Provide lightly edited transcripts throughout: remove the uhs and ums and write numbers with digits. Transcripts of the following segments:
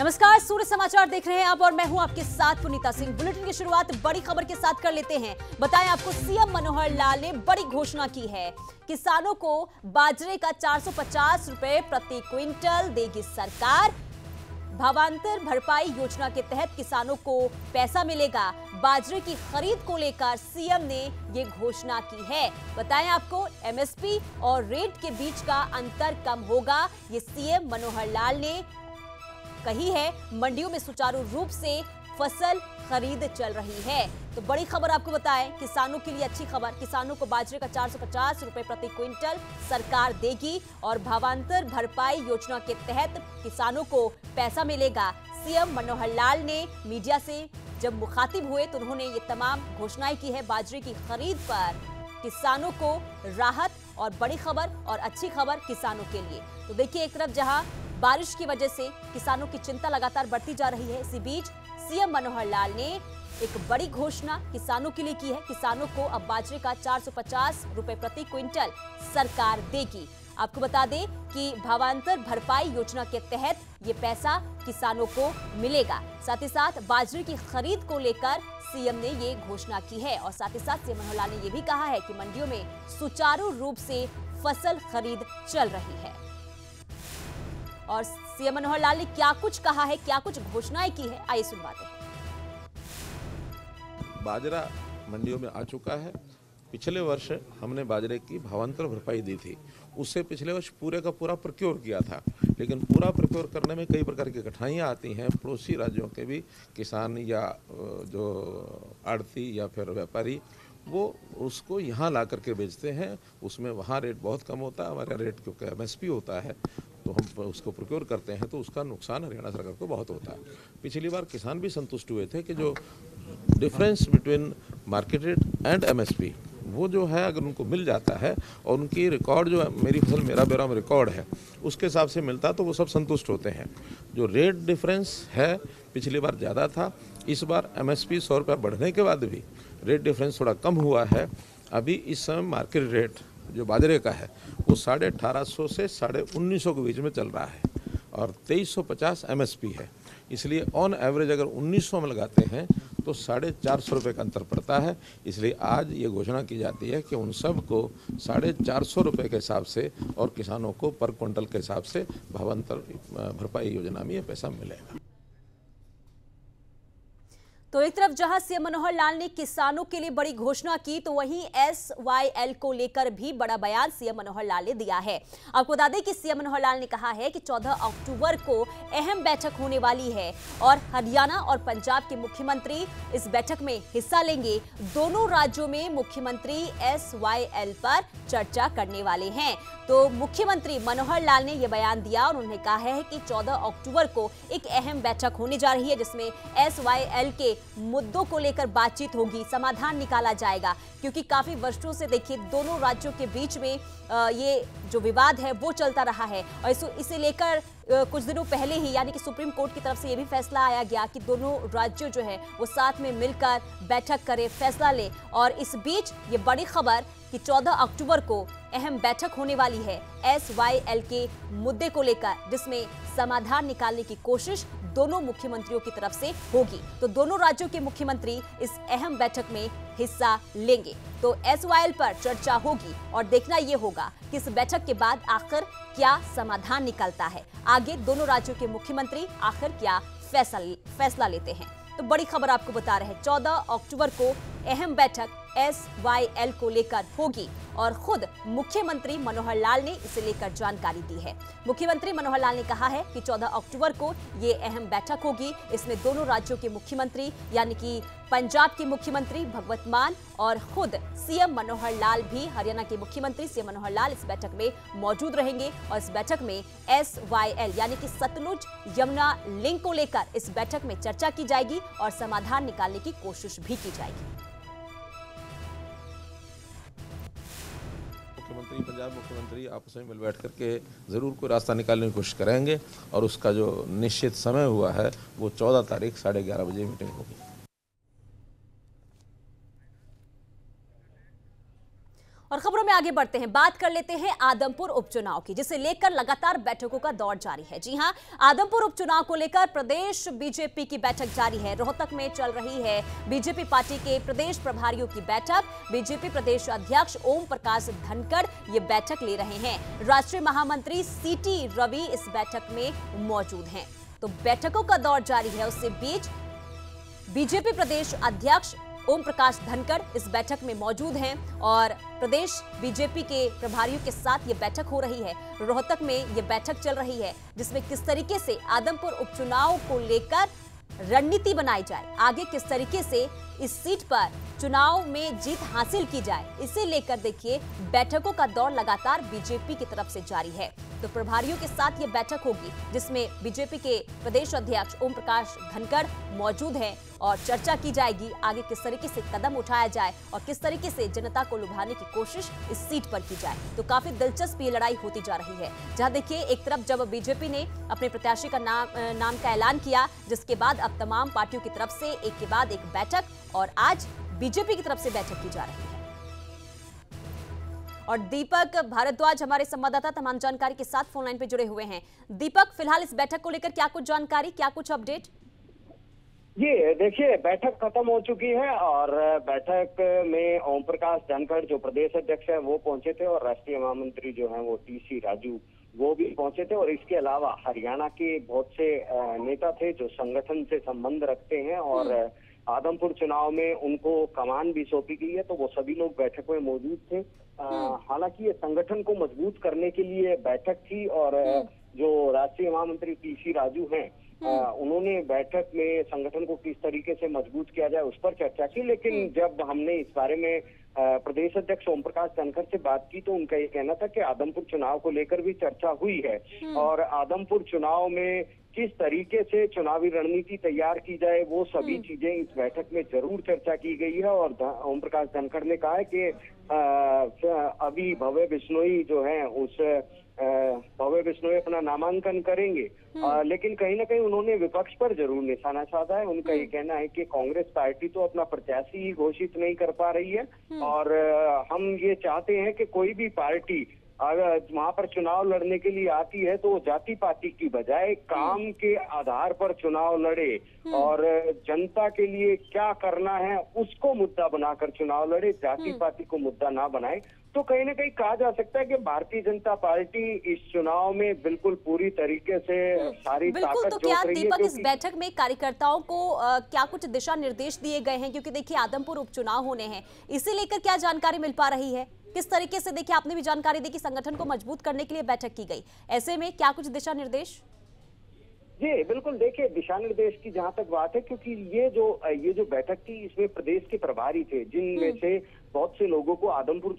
नमस्कार, सूर्य समाचार देख रहे हैं आप और मैं हूं आपके साथ पुनीता सिंह। बुलेटिन की शुरुआत बड़ी खबर के साथ कर लेते हैं। बताएं आपको, सीएम मनोहर लाल ने बड़ी घोषणा की है। किसानों को बाजरे का 450 रुपए प्रति क्विंटल देगी सरकार। भावांतर भरपाई योजना के तहत किसानों को पैसा मिलेगा। बाजरे की खरीद को लेकर सीएम ने ये घोषणा की है। बताएं आपको, एमएसपी और रेट के बीच का अंतर कम होगा, ये सीएम मनोहर लाल ने कही है। मंडियों में सुचारू रूप से फसल खरीद चल रही है। तो बड़ी खबर आपको बताएं, किसानों के लिए अच्छी खबर। किसानों को बाजरे का 450 रुपए प्रति क्विंटल सरकार देगी और भावांतर भरपाई योजना के तहत किसानों को पैसा मिलेगा। सीएम मनोहर लाल ने मीडिया से जब मुखातिब हुए तो उन्होंने ये तमाम घोषणाएं की है। बाजरे की खरीद पर किसानों को राहत और बड़ी खबर और अच्छी खबर किसानों के लिए। तो देखिए, एक तरफ जहां बारिश की वजह से किसानों की चिंता लगातार बढ़ती जा रही है, इसी बीच सीएम मनोहर लाल ने एक बड़ी घोषणा किसानों के लिए की है। किसानों को अब बाजरे का 450 रुपए प्रति क्विंटल सरकार देगी। आपको बता दें कि भावांतर भरपाई योजना के तहत ये पैसा किसानों को मिलेगा। साथ ही साथ बाजरे की खरीद को लेकर सीएम ने ये घोषणा की है और साथ ही साथ सीएम मनोहर लाल ने यह भी कहा है कि मंडियों में सुचारू रूप से फसल खरीद चल रही है। और सीएम मनोहर लाल ने क्या कुछ कहा है, क्या कुछ घोषणाएं की है, आइए सुनवाते हैं। बाजरा मंडियों में आ चुका है। पिछले वर्ष हमने बाजरे की भावांतर भरपाई दी थी। उससे पिछले वर्ष पूरे का पूरा प्रोक्योर किया था, लेकिन पूरा प्रोक्योर करने में कई प्रकार की कठिनाइयाँ आती हैं। पड़ोसी राज्यों के भी किसान या जो आड़ती या फिर व्यापारी वो उसको यहाँ ला करके बेचते हैं। उसमें वहाँ रेट बहुत कम होता है, हमारा रेट क्योंकि एमएसपी होता है तो हम उसको प्रोक्योर करते हैं, तो उसका नुकसान हरियाणा सरकार को बहुत होता है। पिछली बार किसान भी संतुष्ट हुए थे कि जो difference between market rate and MSP वो जो है अगर उनको मिल जाता है और उनकी रिकॉर्ड जो है मेरी फसल मेरा ब्यौरा में रिकॉर्ड है उसके हिसाब से मिलता तो वो सब संतुष्ट होते हैं। जो रेट डिफरेंस है पिछली बार ज़्यादा था, इस बार एमएसपी 100 रुपये बढ़ने के बाद भी रेट डिफरेंस थोड़ा कम हुआ है। अभी इस समय मार्केट रेट जो बाजरे का है वो 1850 से 1950 के बीच में चल रहा है और 2350 एमएसपी है। इसलिए ऑन एवरेज अगर 1900 में लगाते हैं तो 450 रुपये का अंतर पड़ता है। इसलिए आज ये घोषणा की जाती है कि उन सब को 450 रुपये के हिसाब से और किसानों को पर क्विंटल के हिसाब से भावांतर भरपाई योजना में ये पैसा मिलेगा। तो एक तरफ जहां सीएम मनोहर लाल ने किसानों के लिए बड़ी घोषणा की, तो वहीं एसवाईएल को लेकर भी बड़ा बयान सीएम मनोहर लाल ने दिया है। आपको बता दें कि सीएम मनोहर लाल ने कहा है कि 14 अक्टूबर को अहम बैठक होने वाली है और हरियाणा और पंजाब के मुख्यमंत्री इस बैठक में हिस्सा लेंगे। दोनों राज्यों में मुख्यमंत्री एसवाईएल पर चर्चा करने वाले हैं। तो मुख्यमंत्री मनोहर लाल ने यह बयान दिया और उन्होंने कहा है कि 14 अक्टूबर को एक अहम बैठक होने जा रही है जिसमें एसवाईएल के मुद्दों को लेकर बातचीत होगी, समाधान निकाला जाएगा। क्योंकि काफी वर्षों से देखिए दोनों राज्यों के बीच में ये जो विवाद है वो चलता रहा है और इसे लेकर कुछ दिनों पहले ही यानी कि सुप्रीम कोर्ट की तरफ से ये भी फैसला आया गया कि दोनों राज्यों जो है वो साथ में मिलकर बैठक करें, फैसला ले। और इस बीच ये बड़ी खबर कि 14 अक्टूबर को अहम बैठक होने वाली है एसवाईएल के मुद्दे को लेकर, जिसमें समाधान निकालने की कोशिश दोनों मुख्यमंत्रियों की तरफ से होगी। तो दोनों राज्यों के मुख्यमंत्री इस अहम बैठक में हिस्सा लेंगे। तो एसवाईएल पर चर्चा होगी और देखना यह होगा कि इस बैठक के बाद आखिर क्या समाधान निकलता है। आगे दोनों राज्यों के मुख्यमंत्री आखिर क्या फैसला लेते हैं। तो बड़ी खबर आपको बता रहे हैं, 14 अक्टूबर को अहम बैठक एसवाईएल को लेकर होगी और खुद मुख्यमंत्री मनोहर लाल ने इसे लेकर जानकारी दी है। मुख्यमंत्री मनोहर लाल ने कहा है कि 14 अक्टूबर को ये अहम बैठक होगी। इसमें दोनों राज्यों के मुख्यमंत्री यानी कि पंजाब के मुख्यमंत्री भगवंत मान और खुद सीएम मनोहर लाल भी, हरियाणा के मुख्यमंत्री सीएम मनोहर लाल इस बैठक में मौजूद रहेंगे और इस बैठक में एसवाईएल यानी कि सतलुज यमुना लिंक को लेकर इस बैठक में चर्चा की जाएगी और समाधान निकालने की कोशिश भी की जाएगी। मुख्यमंत्री, पंजाब मुख्यमंत्री आपस में मिल बैठ करके ज़रूर कोई रास्ता निकालने की कोशिश करेंगे और उसका जो निश्चित समय हुआ है वो 14 तारीख 11:30 बजे मीटिंग होगी। और खबरों में आगे आगे बढ़ते हैं, बात कर लेते हैं आदमपुर उपचुनाव की, जिसे लेकर लगातार बैठकों का दौर जारी है। जी हां, आदमपुर उपचुनाव को लेकर प्रदेश बीजेपी की बैठक जारी है। रोहतक में चल रही है बीजेपी पार्टी के प्रदेश प्रभारियों की बैठक। बीजेपी प्रदेश अध्यक्ष ओम प्रकाश धनखड़ ये बैठक ले रहे हैं। राष्ट्रीय महामंत्री सीटी रवि इस बैठक में मौजूद हैं। तो बैठकों का दौर जारी है, उससे बीच बीजेपी प्रदेश अध्यक्ष ओम प्रकाश धनखड़ इस बैठक में मौजूद हैं और प्रदेश बीजेपी के प्रभारियों के साथ ये बैठक हो रही है। रोहतक में ये बैठक चल रही है, जिसमें किस तरीके से आदमपुर उपचुनाव को लेकर रणनीति बनाई जाए, आगे किस तरीके से इस सीट पर चुनाव में जीत हासिल की जाए, इसे लेकर देखिए बैठकों का दौर लगातार बीजेपी की तरफ से जारी है। तो प्रभारियों के साथ ये बैठक होगी, जिसमें बीजेपी के प्रदेश अध्यक्ष ओम प्रकाश धनखड़ मौजूद हैं और चर्चा की जाएगी आगे किस तरीके से कदम उठाया जाए और किस तरीके से जनता को लुभाने की कोशिश इस सीट पर की जाए। तो काफी दिलचस्प ये लड़ाई होती जा रही है, जहां देखिए एक तरफ जब बीजेपी ने अपने प्रत्याशी का नाम का ऐलान किया, जिसके बाद अब तमाम पार्टियों की तरफ से एक के बाद एक बैठक और आज बीजेपी की तरफ से बैठक की जा रही है। और दीपक भारद्वाज हमारे संवाददाता तमाम जानकारी के साथ फोन लाइन पे जुड़े हुए हैं। दीपक, फिलहाल इस बैठक को लेकर क्या कुछ जानकारी, क्या कुछ अपडेट? ये देखिए, बैठक खत्म हो चुकी है और बैठक में ओम प्रकाश धनखड़ जो प्रदेश अध्यक्ष है वो पहुंचे थे और राष्ट्रीय महामंत्री जो है वो टीसी राजू वो भी पहुंचे थे। और इसके अलावा हरियाणा के बहुत से नेता थे जो संगठन से संबंध रखते हैं और आदमपुर चुनाव में उनको कमान भी सौंपी गई है, तो वो सभी लोग बैठक में मौजूद थे। हालांकि ये संगठन को मजबूत करने के लिए बैठक थी और जो राष्ट्रीय महामंत्री टीसी राजू हैं उन्होंने बैठक में संगठन को किस तरीके से मजबूत किया जाए उस पर चर्चा की। लेकिन जब हमने इस बारे में प्रदेश अध्यक्ष ओम प्रकाश धनखड़ से बात की तो उनका ये कहना था कि आदमपुर चुनाव को लेकर भी चर्चा हुई है और आदमपुर चुनाव में किस तरीके से चुनावी रणनीति तैयार की जाए वो सभी चीजें इस बैठक में जरूर चर्चा की गई है। और ओम प्रकाश धनखड़ ने कहा है कि अभी भव्य बिश्नोई जो है उस भव्य बिश्नोई अपना नामांकन करेंगे, लेकिन कहीं ना कहीं उन्होंने विपक्ष पर जरूर निशाना साधा है। उनका ये कहना है कि कांग्रेस पार्टी तो अपना प्रत्याशी ही घोषित नहीं कर पा रही है और हम ये चाहते हैं कि कोई भी पार्टी अगर वहां पर चुनाव लड़ने के लिए आती है तो वो जाति पाति की बजाय काम के आधार पर चुनाव लड़े और जनता के लिए क्या करना है उसको मुद्दा बनाकर चुनाव लड़े, जाति पाति को मुद्दा ना बनाए। तो कहीं ना कहीं कहा जा सकता है कि भारतीय जनता पार्टी इस चुनाव में बिल्कुल पूरी तरीके से सारी ताकत तो क्या दीपक इस बैठक में कार्यकर्ताओं को क्या कुछ दिशा निर्देश दिए गए हैं? क्योंकि देखिए आदमपुर उपचुनाव होने हैं, इसे लेकर क्या जानकारी मिल पा रही है? किस तरीके से देखिए आपने भी जानकारी दी कि संगठन को मजबूत करने के लिए बैठक की गई, ऐसे में क्या कुछ दिशा निर्देश? जी बिल्कुल, देखिए दिशा निर्देश की जहां तक बात है, क्योंकि ये जो बैठक थी इसमें प्रदेश के प्रभारी थे जिनमें से बहुत से लोगों को आदमपुर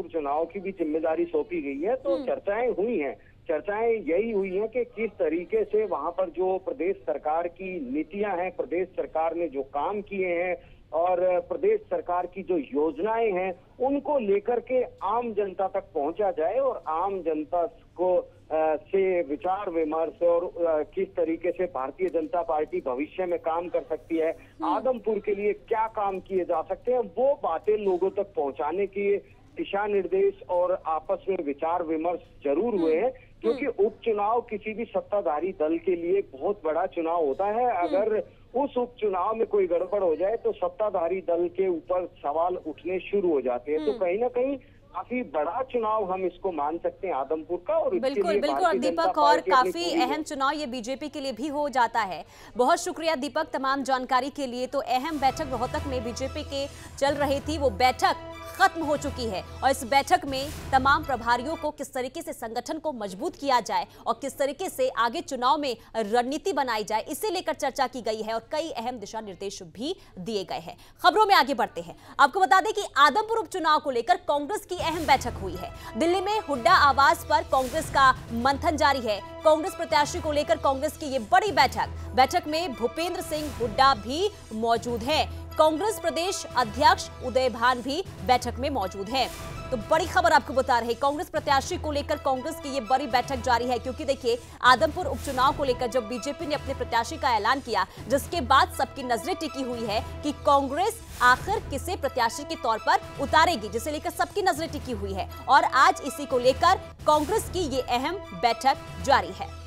चुनाव की भी जिम्मेदारी सौंपी गई है। तो चर्चाएं हुई हैं, चर्चाएं यही हुई हैं कि किस तरीके से वहां पर जो प्रदेश सरकार की नीतियां हैं, प्रदेश सरकार ने जो काम किए हैं और प्रदेश सरकार की जो योजनाएं हैं उनको लेकर के आम जनता तक पहुंचा जाए और आम जनता को से विचार विमर्श और किस तरीके से भारतीय जनता पार्टी भविष्य में काम कर सकती है, आदमपुर के लिए क्या काम किए जा सकते हैं, वो बातें लोगों तक पहुंचाने के दिशा निर्देश और आपस में विचार विमर्श जरूर हुए हैं। क्योंकि उपचुनाव किसी भी सत्ताधारी दल के लिए बहुत बड़ा चुनाव होता है। अगर उस उपचुनाव में कोई गड़बड़ हो जाए तो सत्ताधारी दल के ऊपर सवाल उठने शुरू हो जाते हैं। तो कहीं ना कहीं काफी बड़ा चुनाव हम इसको मान सकते हैं आदमपुर का। और बिल्कुल बिल्कुल दीपक, और काफी अहम चुनाव ये बीजेपी के लिए भी हो जाता है। बहुत शुक्रिया दीपक तमाम जानकारी के लिए। तो अहम बैठक रोहतक में बीजेपी के चल रही थी, वो बैठक खत्म हो चुकी है और इस बैठक में तमाम प्रभारियों को किस तरीके से संगठन को मजबूत किया जाए और किस तरीके से आगे चुनाव में रणनीति बनाई जाए, इसे लेकर चर्चा की गई है और कई अहम दिशा निर्देश भी दिए गए हैं। खबरों में आगे बढ़ते हैं, आपको बता दें कि आदमपुर उपचुनाव को लेकर कांग्रेस की अहम बैठक हुई है। दिल्ली में हुड्डा आवास पर कांग्रेस का मंथन जारी है। कांग्रेस प्रत्याशी को लेकर कांग्रेस की ये बड़ी बैठक में भूपेंद्र सिंह हुड्डा भी मौजूद है। कांग्रेस प्रदेश अध्यक्ष उदय भान भी बैठक में मौजूद हैं। तो बड़ी खबर आपको बता रहे, कांग्रेस प्रत्याशी को लेकर कांग्रेस की ये बड़ी बैठक जारी है, क्योंकि देखिए आदमपुर उपचुनाव को लेकर जब बीजेपी ने अपने प्रत्याशी का ऐलान किया, जिसके बाद सबकी नजरें टिकी हुई है कि कांग्रेस आखिर किसे प्रत्याशी के तौर पर उतारेगी, जिसे लेकर सबकी नजरें टिकी हुई है। और आज इसी को लेकर कांग्रेस की ये अहम बैठक जारी है।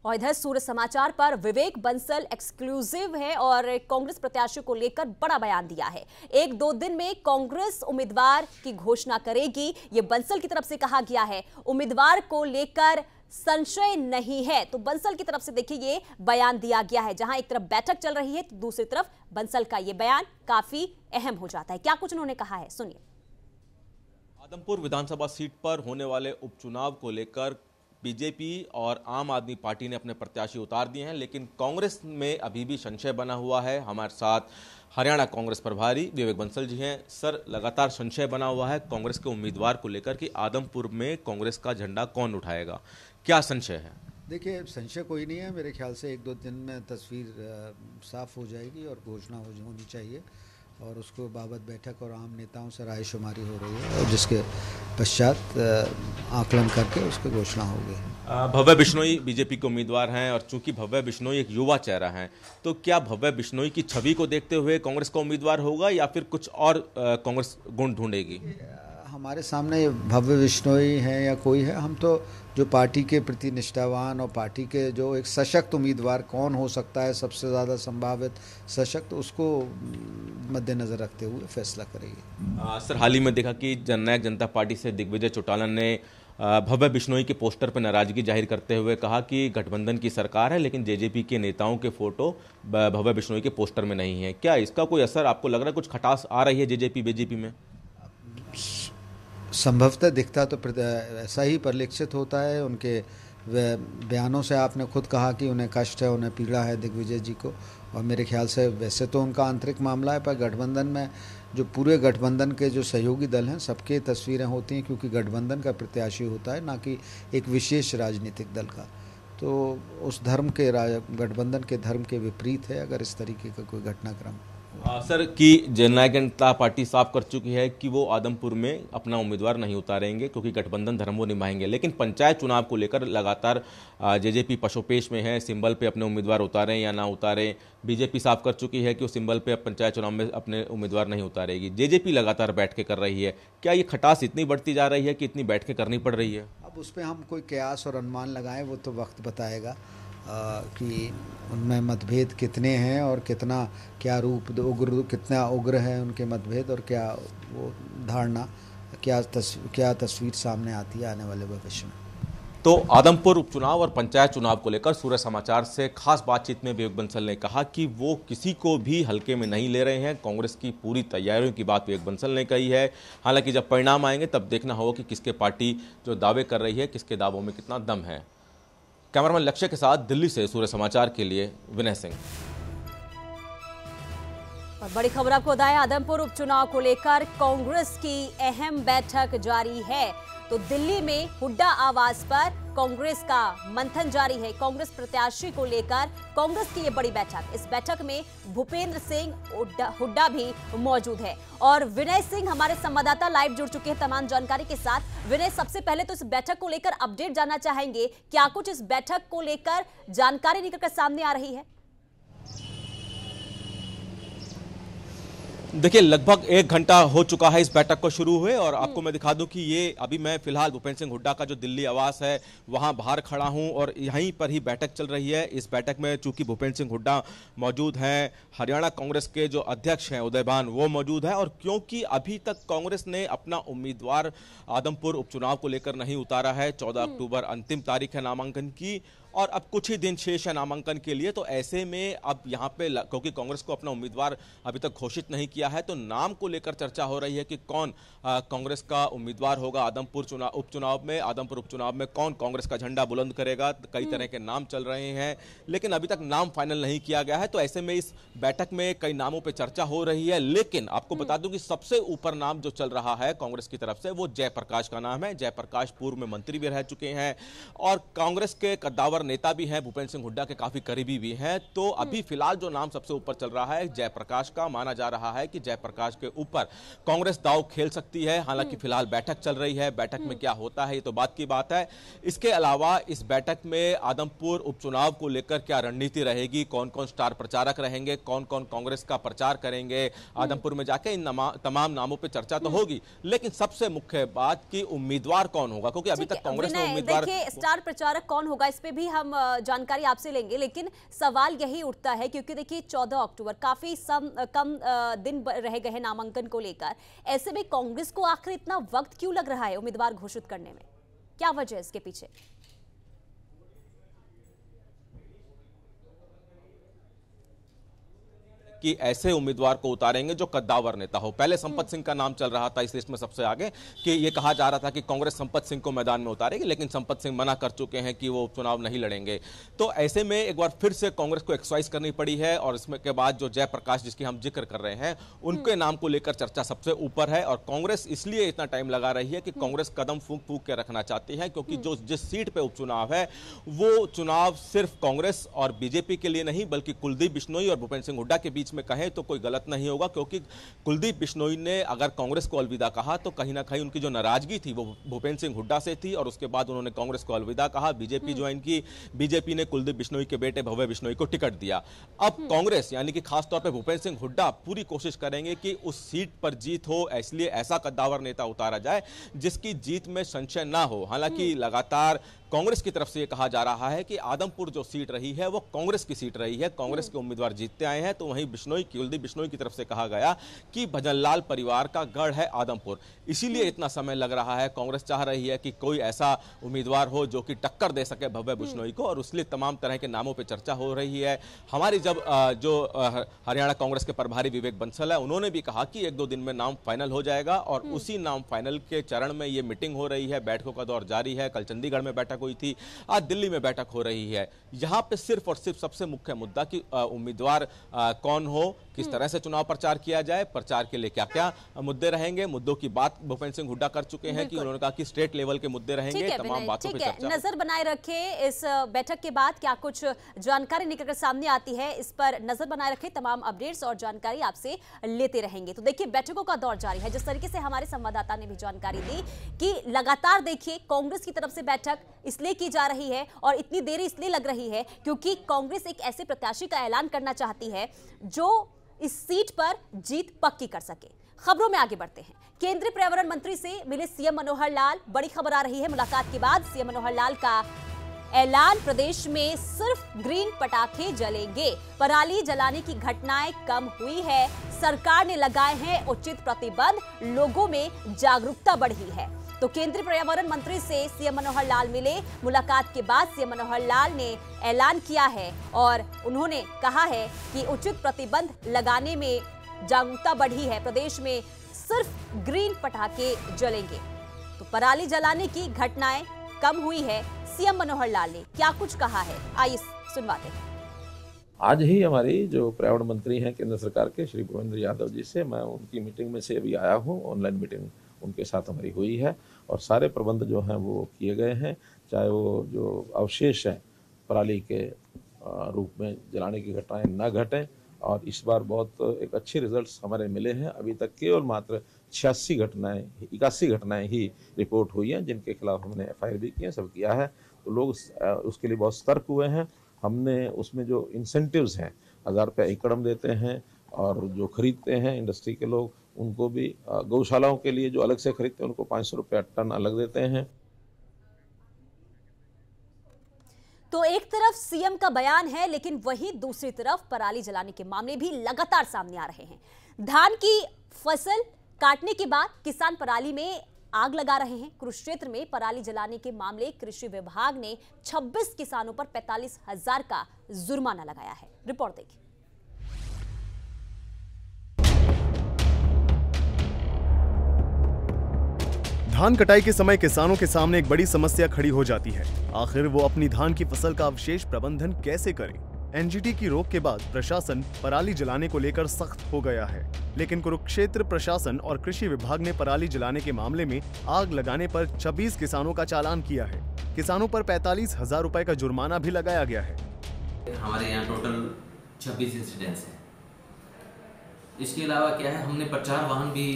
और इधर सूर्य समाचार पर विवेक बंसल एक्सक्लूसिव है और कांग्रेस प्रत्याशी को लेकर बड़ा बयान दिया है। 1-2 दिन में कांग्रेस उम्मीदवार की घोषणा करेगी, ये बंसल की तरफ से कहा गया है। उम्मीदवार को लेकर संशय नहीं है, तो बंसल की तरफ से देखिए ये बयान दिया गया है। जहां एक तरफ बैठक चल रही है तो दूसरी तरफ बंसल का ये बयान काफी अहम हो जाता है। क्या कुछ उन्होंने कहा है, सुनिए। आदमपुर विधानसभा सीट पर होने वाले उपचुनाव को लेकर बीजेपी और आम आदमी पार्टी ने अपने प्रत्याशी उतार दिए हैं, लेकिन कांग्रेस में अभी भी संशय बना हुआ है। हमारे साथ हरियाणा कांग्रेस प्रभारी विवेक बंसल जी हैं। सर, लगातार संशय बना हुआ है कांग्रेस के उम्मीदवार को लेकर कि आदमपुर में कांग्रेस का झंडा कौन उठाएगा, क्या संशय है? देखिए, संशय कोई नहीं है। मेरे ख्याल से 1-2 दिन में तस्वीर साफ हो जाएगी और घोषणा होनी चाहिए, और उसको बाबत बैठक और आम नेताओं से रायशुमारी हो रही है, और जिसके पश्चात आकलन करके उसकी घोषणा होगी। भव्य बिश्नोई बीजेपी के उम्मीदवार हैं, और चूंकि भव्य बिश्नोई एक युवा चेहरा है, तो क्या भव्य बिश्नोई की छवि को देखते हुए कांग्रेस का उम्मीदवार होगा या फिर कुछ और कांग्रेस गुण ढूंढेगी? हमारे सामने भव्य बिश्नोई है या कोई है, हम तो जो पार्टी के प्रति निष्ठावान और पार्टी के जो एक सशक्त उम्मीदवार कौन हो सकता है, सबसे ज़्यादा संभावित सशक्त, उसको मद्देनज़र रखते हुए फैसला करेंगे। सर, हाल ही में देखा कि जननायक जनता पार्टी से दिग्विजय चौटाला ने भव्य बिश्नोई के पोस्टर पर नाराजगी जाहिर करते हुए कहा कि गठबंधन की सरकार है, लेकिन जेजेपी के नेताओं के फोटो भव्य बिश्नोई के पोस्टर में नहीं है। क्या इसका कोई असर आपको लग रहा है, कुछ खटास आ रही है जेजेपी बीजेपी में? संभवतः दिखता तो ऐसा ही परिलक्षित होता है। उनके बयानों से आपने खुद कहा कि उन्हें कष्ट है, उन्हें पीड़ा है दिग्विजय जी को, और मेरे ख्याल से वैसे तो उनका आंतरिक मामला है, पर गठबंधन में जो पूरे गठबंधन के जो सहयोगी दल हैं सबके तस्वीरें होती हैं, क्योंकि गठबंधन का प्रत्याशी होता है, ना कि एक विशेष राजनीतिक दल का। तो उस धर्म के गठबंधन के धर्म के विपरीत है अगर इस तरीके का कोई घटनाक्रम। सर, की जननायक जनता पार्टी साफ कर चुकी है कि वो आदमपुर में अपना उम्मीदवार नहीं उतारेंगे, क्योंकि गठबंधन धर्म वो निभाएंगे, लेकिन पंचायत चुनाव को लेकर लगातार जेजेपी पशोपेश में है, सिंबल पे अपने उम्मीदवार उतारें या ना उतारें। बीजेपी साफ कर चुकी है कि वो सिंबल पे पंचायत चुनाव में अपने उम्मीदवार नहीं उतारेगी। जेजेपी लगातार बैठकें कर रही है। क्या ये खटास इतनी बढ़ती जा रही है कि इतनी बैठकें करनी पड़ रही है? अब उस पर हम कोई कयास और अनुमान लगाएं, वो तो वक्त बताएगा कि उनमें मतभेद कितने हैं और क्या रूप कितना उग्र है उनके मतभेद, और क्या वो धारणा क्या तस्वीर सामने आती है आने वाले भविष्य में। तो आदमपुर उपचुनाव और पंचायत चुनाव को लेकर सूर्य समाचार से खास बातचीत में विवेक बंसल ने कहा कि वो किसी को भी हल्के में नहीं ले रहे हैं। कांग्रेस की पूरी तैयारियों की बात विवेक बंसल ने कही है। हालांकि जब परिणाम आएंगे तब देखना होगा कि किसके पार्टी जो दावे कर रही है, किसके दावों में कितना दम है। कैमरामैन लक्ष्य के साथ दिल्ली से सूर्य समाचार के लिए विनय सिंह। और बड़ी खबर आपको बताएं, आदमपुर उपचुनाव को लेकर कांग्रेस की अहम बैठक जारी है। तो दिल्ली में हुड्डा आवास पर कांग्रेस का मंथन जारी है। कांग्रेस प्रत्याशी को लेकर कांग्रेस की ये बड़ी बैठक, इस बैठक में भूपेंद्र सिंह हुड्डा भी मौजूद है। और विनय सिंह हमारे संवाददाता लाइव जुड़ चुके हैं तमाम जानकारी के साथ। विनय, सबसे पहले तो इस बैठक को लेकर अपडेट जानना चाहेंगे, क्या कुछ इस बैठक को लेकर जानकारी निकलकर सामने आ रही है? देखिए, लगभग 1 घंटा हो चुका है इस बैठक को शुरू हुए, और आपको मैं दिखा दूं कि ये अभी मैं फिलहाल भूपेंद्र सिंह हुड्डा का जो दिल्ली आवास है वहां बाहर खड़ा हूं, और यहीं पर ही बैठक चल रही है। इस बैठक में चूंकि भूपेंद्र सिंह हुड्डा मौजूद हैं, हरियाणा कांग्रेस के जो अध्यक्ष हैं उदय भान वो मौजूद है, और क्योंकि अभी तक कांग्रेस ने अपना उम्मीदवार आदमपुर उपचुनाव को लेकर नहीं उतारा है, 14 अक्टूबर अंतिम तारीख है नामांकन की, और अब कुछ ही दिन शेष है नामांकन के लिए। तो ऐसे में अब यहाँ पे क्योंकि कांग्रेस को अपना उम्मीदवार अभी तक घोषित नहीं किया है, तो नाम को लेकर चर्चा हो रही है कि कौन कांग्रेस का उम्मीदवार होगा आदमपुर उपचुनाव में। आदमपुर उपचुनाव में कौन कांग्रेस का झंडा बुलंद करेगा, कई तरह के नाम चल रहे हैं, लेकिन अभी तक नाम फाइनल नहीं किया गया है। तो ऐसे में इस बैठक में कई नामों पर चर्चा हो रही है, लेकिन आपको बता दूं कि सबसे ऊपर नाम जो चल रहा है कांग्रेस की तरफ से वो जयप्रकाश का नाम है। जयप्रकाश पूर्व में मंत्री भी रह चुके हैं और कांग्रेस के कद्दावर नेता भी हैं, भूपेंद्र सिंह हुड्डा के काफी करीबी भी हैं। तो अभी फिलहाल जो नाम सबसे ऊपर चल रहा है जयप्रकाश का, माना जा रहा है कि जयप्रकाश के ऊपर कांग्रेस दांव खेल सकती है। हालांकि फिलहाल बैठक चल रही है, बैठक में क्या होता है ये तो बात की बात है। इसके अलावा इस बैठक में आदमपुर उपचुनाव को लेकर क्या रणनीति रहेगी, कौन कौन स्टार प्रचारक रहेंगे, कौन कौन कांग्रेस का प्रचार करेंगे आदमपुर में जाके, इन तमाम नामों पर चर्चा तो होगी। लेकिन सबसे मुख्य बात कि उम्मीदवार कौन होगा, क्योंकि अभी तक कांग्रेस ने उम्मीदवार, स्टार प्रचारक कौन होगा इस पे भी हम जानकारी आपसे लेंगे। लेकिन सवाल यही उठता है क्योंकि देखिए 14 अक्टूबर काफी कम दिन रह गए हैं नामांकन को लेकर। ऐसे में कांग्रेस को आखिर इतना वक्त क्यों लग रहा है उम्मीदवार घोषित करने में, क्या वजह है इसके पीछे? कि ऐसे उम्मीदवार को उतारेंगे जो कद्दावर नेता हो। पहले संपत सिंह का नाम चल रहा था इस लिस्ट में सबसे आगे, कि ये कहा जा रहा था कि कांग्रेस संपत सिंह को मैदान में उतारेगी, लेकिन संपत सिंह मना कर चुके हैं कि वो उपचुनाव नहीं लड़ेंगे। तो ऐसे में एक बार फिर से कांग्रेस को एक्सरसाइज करनी पड़ी है और इसमें के बाद जो जयप्रकाश जिसकी हम जिक्र कर रहे हैं उनके नाम को लेकर चर्चा सबसे ऊपर है। और कांग्रेस इसलिए इतना टाइम लगा रही है कि कांग्रेस कदम फूंक फूंक के रखना चाहती है, क्योंकि जो जिस सीट पे उपचुनाव है वो चुनाव सिर्फ कांग्रेस और बीजेपी के लिए नहीं बल्कि कुलदीप बिश्नोई और भूपेंद्र सिंह हुड्डा के बीच में कहें तो कोई गलत नहीं होगा। क्योंकि कुलदीप बिश्नोई ने अगर कांग्रेस को अलविदा कहा तो कहीं ना कहीं उनकी जो नाराजगी थी वो भूपेंद्र सिंह हुड्डा से थी और उसके बाद उन्होंने कांग्रेस को अलविदा कहा, बीजेपी ज्वाइन की। बीजेपी ने कुलदीप बिश्नोई के बेटे भव्य बिश्नोई को टिकट दिया। अब कांग्रेस यानी कि खासतौर पर भूपेंद्र सिंह हुड्डा पूरी कोशिश करेंगे कि उस सीट पर जीत हो, इसलिए ऐसा कद्दावर नेता उतारा जाए जिसकी जीत में संशय ना हो। हालांकि लगातार कांग्रेस की तरफ से यह कहा जा रहा है कि आदमपुर जो सीट रही है वो कांग्रेस की सीट रही है, कांग्रेस के उम्मीदवार जीतते आए हैं। तो वहीं कुलदीप बिश्नोई की तरफ से कहा गया कि भजनलाल परिवार का गढ़ है आदमपुर, इसीलिए इतना समय लग रहा है। कांग्रेस चाह रही है कि कोई ऐसा उम्मीदवार हो जो कि टक्कर दे सके भव्य बिश्नोई को, और इसलिए तमाम तरह के नामों पर चर्चा हो रही है। हमारी जब जो हरियाणा कांग्रेस के प्रभारी विवेक बंसल है उन्होंने भी कहा कि 1-2 दिन में नाम फाइनल हो जाएगा और उसी नाम फाइनल के चरण में ये मीटिंग हो रही है, बैठकों का दौर जारी है। कल चंडीगढ़ में बैठक हुई थी, आज दिल्ली में बैठक हो रही है। यहां पे सिर्फ और सिर्फ सबसे मुख्य मुद्दा कि उम्मीदवार कौन हो, किस तरह से चुनाव प्रचार किया जाए, प्रचार के लिए क्या क्या मुद्दे रहेंगे। मुद्दों की बात भूपेंद्र सिंह हुड्डा कर चुके हैं कि उन्होंने कहा कि स्टेट लेवल के मुद्दे रहेंगे, तमाम बातों पे चर्चा। नजर बनाए रखे इस बैठक के बाद क्या कुछ जानकारी निकलकर सामने आती है, इस पर नजर बनाए रखे, तमाम अपडेट्स और जानकारी आपसे लेते रहेंगे। तो देखिए बैठकों का दौर जारी है, जिस तरीके से हमारे संवाददाता ने भी जानकारी दी कि लगातार देखिए कांग्रेस की तरफ से बैठक इसलिए की जा रही है और इतनी देरी इसलिए लग रही है क्योंकि कांग्रेस एक ऐसे प्रत्याशी का ऐलान करना चाहती है जो इस सीट पर जीत पक्की कर सके। खबरों में आगे बढ़ते हैं। केंद्रीय पर्यावरण मंत्री से मिले सीएम मनोहर लाल, बड़ी खबर आ रही है। मुलाकात के बाद सीएम मनोहर लाल का ऐलान, प्रदेश में सिर्फ ग्रीन पटाखे जलेंगे, पराली जलाने की घटनाएं कम हुई है, सरकार ने लगाए हैं उचित प्रतिबंध, लोगों में जागरूकता बढ़ी है। तो केंद्रीय पर्यावरण मंत्री से सीएम मनोहर लाल मिले। मुलाकात के बाद सीएम मनोहर लाल ने ऐलान किया है और उन्होंने कहा है कि उचित प्रतिबंध लगाने में जागरूकता बढ़ी है, प्रदेश में सिर्फ ग्रीन पटाखे जलेंगे। तो पराली जलाने की घटनाएं कम हुई है। सीएम मनोहर लाल ने क्या कुछ कहा है, आइए सुनवाते हैं। आज ही हमारी जो पर्यावरण मंत्री हैं केंद्र सरकार के श्री भूपेंद्र यादव जी से मैं उनकी मीटिंग में से अभी आया हूँ। ऑनलाइन मीटिंग उनके साथ हमारी हुई है और सारे प्रबंध जो हैं वो किए गए हैं, चाहे वो जो अवशेष हैं पराली के रूप में जलाने की घटनाएं न घटें। और इस बार बहुत एक अच्छे रिजल्ट्स हमारे मिले हैं। अभी तक केवल मात्र 81 घटनाएं ही रिपोर्ट हुई हैं, जिनके खिलाफ हमने FIR भी किया, सब किया है। तो लोग उसके लिए बहुत सतर्क हुए हैं। हमने उसमें जो इंसेंटिव्स हैं, 1000 रुपये एकड़ हम देते हैं और जो खरीदते हैं इंडस्ट्री के लोग उनको भी, गौशालाओं के लिए जो अलग से खरीदते हैं उनको 500 रुपये टन अलग देते हैं। तो एक तरफ सीएम का बयान है, लेकिन वहीं दूसरी तरफ पराली जलाने के मामले भी लगातार सामने आ रहे हैं। धान की फसल काटने के बाद किसान पराली में आग लगा रहे हैं। कुरुक्षेत्र में पराली जलाने के मामले कृषि विभाग ने 26 किसानों पर 45,000 का जुर्माना लगाया है। रिपोर्ट देखिए। धान कटाई के समय किसानों के सामने एक बड़ी समस्या खड़ी हो जाती है। आखिर वो अपनी धान की फसल का अवशेष प्रबंधन कैसे करें? एनजीटी की रोक के बाद प्रशासन पराली जलाने को लेकर सख्त हो गया है, लेकिन कुरुक्षेत्र प्रशासन और कृषि विभाग ने पराली जलाने के मामले में आग लगाने पर 26 किसानों का चालान किया है। किसानों पर 45,000 रुपए का जुर्माना भी लगाया गया है। हमारे यहाँ टोटल 26 इंसिडेंट्स हैं। इसके अलावा क्या है, हमने प्रचार वाहन भी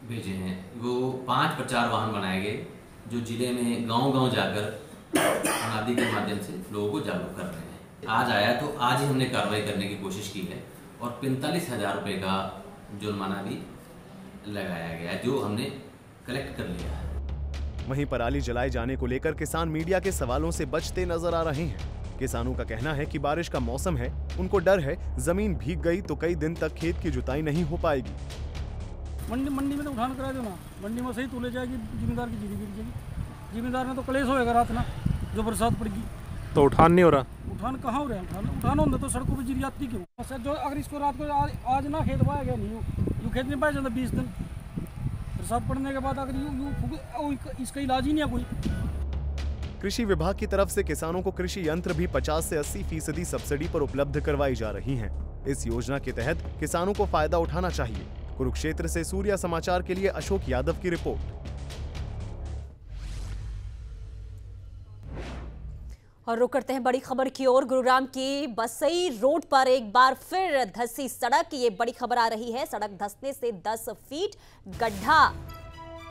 भेजे हैं। वो 5 प्रचार वाहन बनाए गए जो जिले में गांव-गांव जाकर अनादि के माध्यम से लोगों को जागरूक कर रहे हैं। आज आया तो आज ही हमने कार्रवाई करने की कोशिश की है और 45,000 रुपये का जुर्माना भी लगाया गया है, जो हमने कलेक्ट कर लिया है। वहीं पराली जलाए जाने को लेकर किसान मीडिया के सवालों से बचते नजर आ रहे हैं। किसानों का कहना है कि बारिश का मौसम है, उनको डर है जमीन भीग गई तो कई दिन तक खेत की जुताई नहीं हो पाएगी। मंडी में तो उठान करा दो ना, मंडी में सही तो ले जाएगी, जिम्मेदार की जीरी गिर जाएगी। जिम्मेदार में तो कलेश होएगा रात ना, जो बरसात पड़ेगी तो उठान नहीं हो रहा। उठान कहाँ हो रहा है? उठान होता तो सड़कों पर जीरी आती क्यों? सर जो अगर इसको रात को आज ना खेत पाया गया नहीं, यूँ खेत नहीं पाया जाता 20 दिन बरसात पड़ने के बाद, अगर इसका इलाज ही नहीं है कोई। कृषि विभाग की तरफ से किसानों को कृषि यंत्र भी 50 से 80% सब्सिडी पर उपलब्ध करवाई जा रही हैं। इस योजना के तहत किसानों को फायदा उठाना चाहिए। कुरुक्षेत्र से सूर्या समाचार के लिए अशोक यादव की रिपोर्ट। और रुक करते हैं बड़ी खबर की ओर। गुरुग्राम की बसई रोड पर एक बार फिर धंसी सड़क। ये बड़ी खबर आ रही है। सड़क धंसने से 10 फीट गड्ढा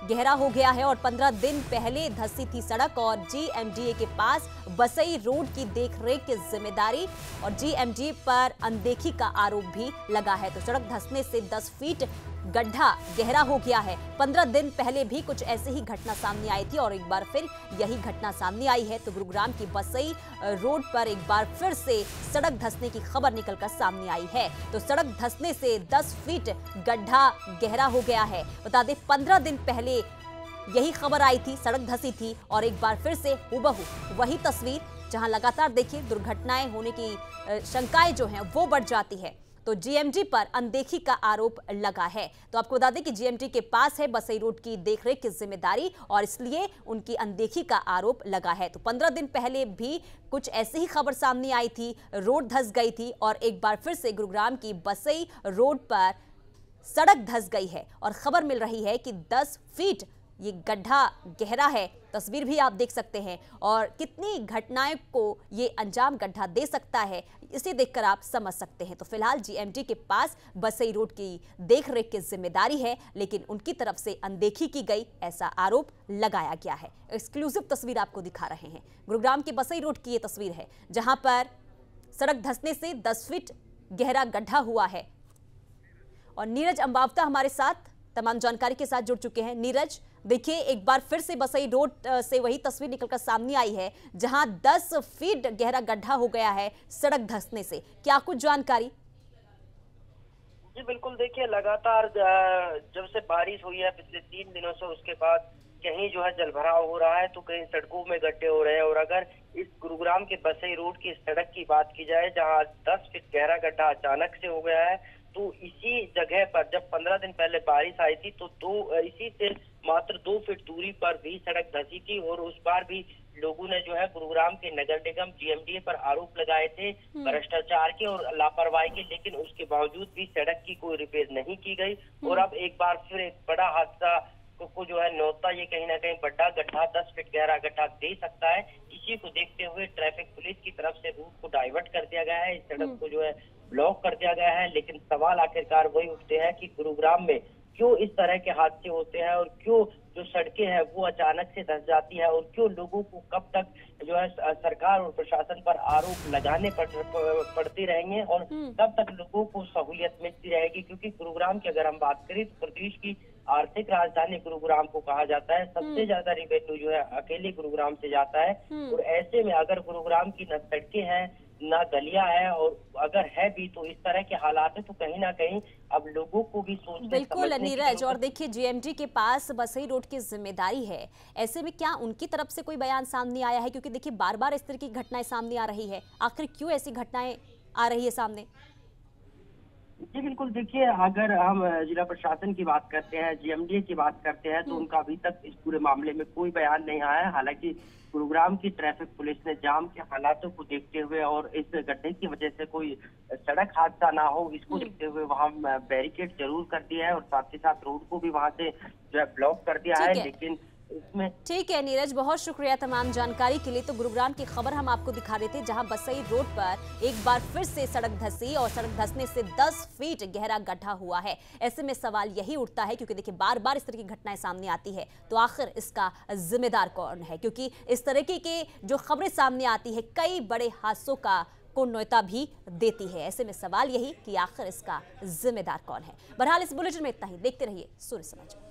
गहरा हो गया है और 15 दिन पहले धंसी थी सड़क और जीएमडीए के पास बसई रोड की देखरेख की जिम्मेदारी और जीएमडीए पर अनदेखी का आरोप भी लगा है। तो सड़क धंसने से 10 फीट गड्ढा गहरा हो गया है। 15 दिन पहले भी कुछ ऐसी ही घटना सामने आई थी और एक बार फिर यही घटना सामने आई है। तो गुरुग्राम की बसई रोड पर एक बार फिर से सड़क धंसने की खबर निकलकर सामने आई है। तो सड़क धंसने से 10 फीट गड्ढा गहरा हो गया है। बता दें 15 दिन पहले यही खबर आई थी, सड़क धंसी थी और एक बार फिर से हुबहू वही तस्वीर, जहां लगातार देखिए दुर्घटनाएं होने की शंकाएं जो हैं वो बढ़ जाती है। तो जीएमडी पर अनदेखी का आरोप लगा है। तो आपको बता दें कि जीएमडी के पास है बसई रोड की देखरेख की जिम्मेदारी और इसलिए उनकी अनदेखी का आरोप लगा है। तो 15 दिन पहले भी कुछ ऐसी ही खबर सामने आई थी, रोड धंस गई थी और एक बार फिर से गुरुग्राम की बसई रोड पर सड़क धंस गई है और खबर मिल रही है कि 10 फीट ये गड्ढा गहरा है। तस्वीर भी आप देख सकते हैं और कितनी घटनाएं को ये अंजाम गड्ढा दे सकता है, इसे देखकर आप समझ सकते हैं। तो फिलहाल जीएमडी के पास बसई रोड की देखरेख की जिम्मेदारी है, लेकिन उनकी तरफ से अनदेखी की गई ऐसा आरोप लगाया गया है। एक्सक्लूसिव तस्वीर आपको दिखा रहे हैं। गुरुग्राम के बसई रोड की ये तस्वीर है जहां पर सड़क धंसने से 10 फीट गहरा गड्ढा हुआ है और नीरज अंबावता हमारे साथ तमाम जानकारी के साथ जुड़ चुके हैं। नीरज, देखिए एक बार फिर से बसई रोड से वही तस्वीर निकलकर सामने आई है जहां 10 फीट गहरा गड्ढा हो गया है सड़क धंसने से। क्या कुछ जानकारी? जी बिल्कुल, देखिए लगातार जब से बारिश हुई है पिछले 3 दिनों से, उसके बाद कहीं जो है जलभराव हो रहा है तो कहीं सड़कों में गड्ढे हो रहे हैं। और अगर इस गुरुग्राम के बसई रोड की सड़क की बात की जाए जहां 10 फीट गहरा गड्ढा अचानक से हो गया है, तो इसी जगह पर जब 15 दिन पहले बारिश आई थी तो इसी से मात्र 2 फीट दूरी पर भी सड़क धंसी थी और उस बार भी लोगों ने जो है गुरुग्राम के नगर निगम जीएमडीए पर आरोप लगाए थे भ्रष्टाचार के और लापरवाही के, लेकिन उसके बावजूद भी सड़क की कोई रिपेयर नहीं की गई। और अब एक बार फिर एक बड़ा हादसा को जो है न्योता ये कहीं ना कहीं बड़ा गड्ढा 10 फीट गहरा गड्ढा दे सकता है। इसी को देखते हुए ट्रैफिक पुलिस की तरफ से रूट को डाइवर्ट कर दिया गया है, इस सड़क को जो है ब्लॉक कर दिया गया है। लेकिन सवाल आखिरकार वही उठते हैं कि गुरुग्राम में क्यों इस तरह के हादसे होते हैं और क्यों जो सड़कें हैं वो अचानक से धंस जाती है और क्यों लोगों को कब तक जो है सरकार और प्रशासन पर आरोप लगाने पड़ते रहेंगे और कब तक लोगों को सहूलियत मिलती रहेगी। क्योंकि गुरुग्राम की अगर हम बात करें तो प्रदेश की आर्थिक राजधानी गुरुग्राम को कहा जाता है। सबसे ज्यादा रेवेन्यू जो है अकेले गुरुग्राम से जाता है और ऐसे में अगर गुरुग्राम की न सड़कें हैं ना गलियां है, और अगर है भी तो इस तरह के हालात है, तो कहीं ना कहीं अब लोगों को भी सोचने बिल्कुल समझने की नीरज, जरूरत और देखिए जीएमडी के पास बसई रोड की जिम्मेदारी है, ऐसे में क्या उनकी तरफ से कोई बयान सामने आया है? क्योंकि देखिए बार बार इस तरह की घटनाएं सामने आ रही है, आखिर क्यों ऐसी घटनाएं आ रही है सामने? जी बिल्कुल, देखिए अगर हम जिला प्रशासन की बात करते हैं, जीएमडीए की बात करते हैं, तो उनका अभी तक इस पूरे मामले में कोई बयान नहीं आया है। हालांकि गुरुग्राम की ट्रैफिक पुलिस ने जाम के हालातों को देखते हुए और इस घटना की वजह से कोई सड़क हादसा ना हो, इसको देखते हुए वहां बैरिकेड जरूर कर दिया है और साथ ही साथ रोड को भी वहां से जो है ब्लॉक कर दिया है। लेकिन इसमें ठीक है नीरज, बहुत शुक्रिया तमाम जानकारी के लिए। तो गुरुग्राम की खबर हम आपको दिखा रहे थे, जहां बसई रोड पर एक बार फिर से सड़क धंसी और सड़क धंसने से 10 फीट गहरा गड्ढा हुआ है। ऐसे में सवाल यही उठता है, क्योंकि देखिए बार बार इस तरह की घटनाएं सामने आती है, तो आखिर इसका जिम्मेदार कौन है? क्योंकि इस तरीके के जो खबरें सामने आती है कई बड़े हादसों का को न्योता भी देती है। ऐसे में सवाल यही कि आखिर इसका जिम्मेदार कौन है। बहरहाल इस बुलेटिन में इतना ही। देखते रहिए सूर्य समाचार।